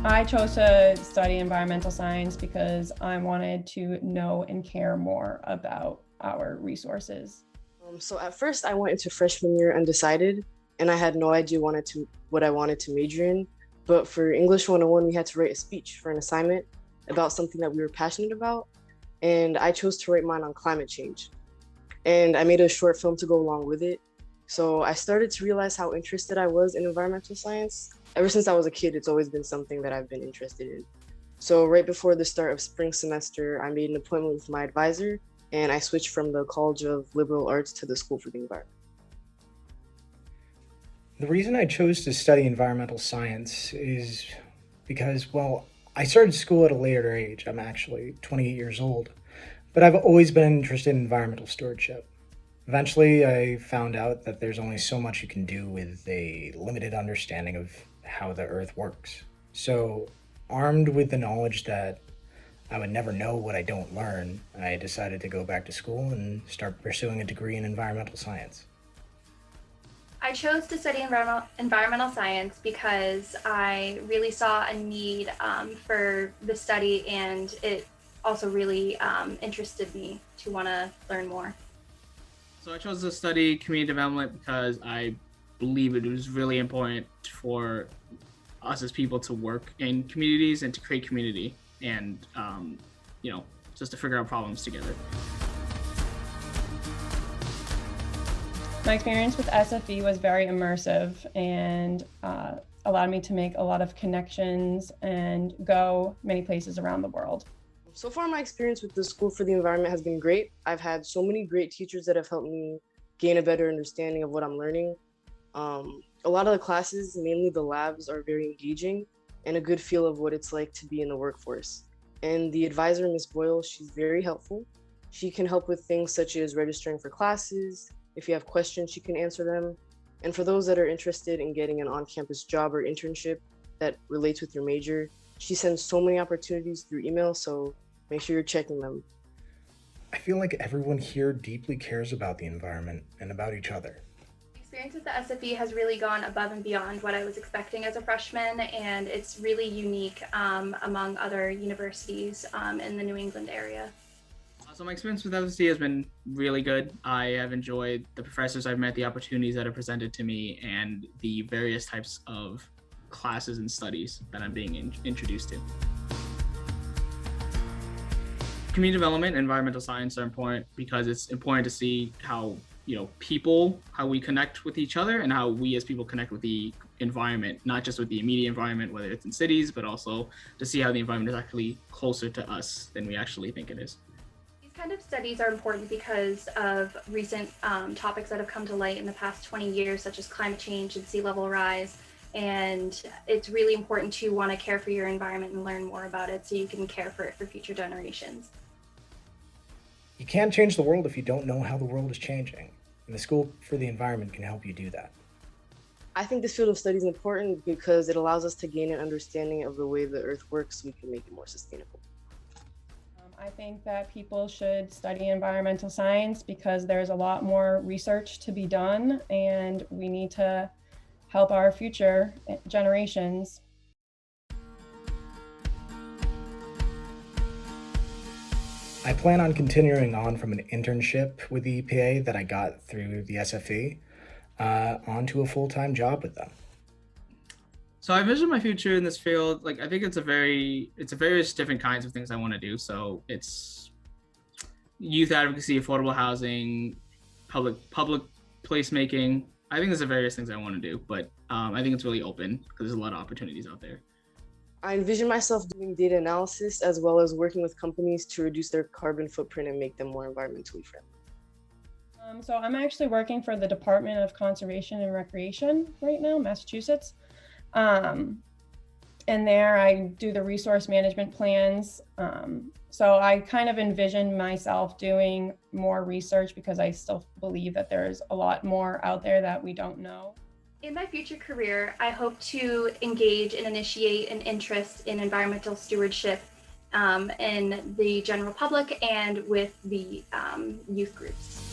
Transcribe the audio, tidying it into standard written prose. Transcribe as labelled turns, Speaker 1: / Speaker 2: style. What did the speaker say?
Speaker 1: I chose to study environmental science because I wanted to know and care more about our resources.
Speaker 2: So at first I went into freshman year undecided and I had no idea what I wanted to major in. But for English 101, we had to write a speech for an assignment about something that we were passionate about. And I chose to write mine on climate change. And I made a short film to go along with it. So I started to realize how interested I was in environmental science. Ever since I was a kid, it's always been something that I've been interested in. So right before the start of spring semester, I made an appointment with my advisor and I switched from the College of Liberal Arts to the School for the Environment.
Speaker 3: The reason I chose to study environmental science is because, well, I started school at a later age. I'm actually 28 years old, but I've always been interested in environmental stewardship. Eventually, I found out that there's only so much you can do with a limited understanding of how the earth works. So, armed with the knowledge that I would never know what I don't learn, I decided to go back to school and start pursuing a degree in environmental science.
Speaker 4: I chose to study environmental science because I really saw a need for the study, and it also really interested me to want to learn more.
Speaker 5: So I chose to study community development because I believe it was really important for us as people to work in communities and to create community and, you know, just to figure out problems together.
Speaker 1: My experience with SFE was very immersive and allowed me to make a lot of connections and go many places around the world.
Speaker 2: So far, my experience with the School for the Environment has been great. I've had so many great teachers that have helped me gain a better understanding of what I'm learning. A lot of the classes, mainly the labs, are very engaging and a good feel of what it's like to be in the workforce. And the advisor, Ms. Boyle, she's very helpful. She can help with things such as registering for classes. If you have questions, she can answer them. And for those that are interested in getting an on-campus job or internship that relates with your major, she sends so many opportunities through email, so make sure you're checking them.
Speaker 3: I feel like everyone here deeply cares about the environment and about each other.
Speaker 4: Experience with the SFE has really gone above and beyond what I was expecting as a freshman, and it's really unique among other universities in the New England area.
Speaker 5: So my experience with FSD has been really good. I have enjoyed the professors I've met, the opportunities that are presented to me, and the various types of classes and studies that I'm being introduced to. Community development and environmental science are important because it's important to see how how we connect with each other and how we as people connect with the environment, not just with the immediate environment, whether it's in cities, but also to see how the environment is actually closer to us than we actually think it is.
Speaker 4: These kind of studies are important because of recent topics that have come to light in the past 20 years, such as climate change and sea level rise. And it's really important to want to care for your environment and learn more about it so you can care for it for future generations.
Speaker 3: You can't change the world if you don't know how the world is changing, and the School for the Environment can help you do that.
Speaker 2: I think this field of study is important because it allows us to gain an understanding of the way the earth works so we can make it more sustainable.
Speaker 1: I think that people should study environmental science because there's a lot more research to be done, and we need to help our future generations.
Speaker 3: I plan on continuing on from an internship with the EPA that I got through the SFE onto a full-time job with them.
Speaker 5: So I vision my future in this field. Like I think it's a various different kinds of things I want to do. So it's youth advocacy, affordable housing, public placemaking. I think there's a various things I want to do, but I think it's really open because there's a lot of opportunities out there.
Speaker 2: I envision myself doing data analysis as well as working with companies to reduce their carbon footprint and make them more environmentally friendly.
Speaker 1: So I'm actually working for the Department of Conservation and Recreation right now, Massachusetts. And there I do the resource management plans. So I kind of envision myself doing more research because I still believe that there's a lot more out there that we don't know.
Speaker 4: In my future career, I hope to engage and initiate an interest in environmental stewardship in the general public and with the youth groups.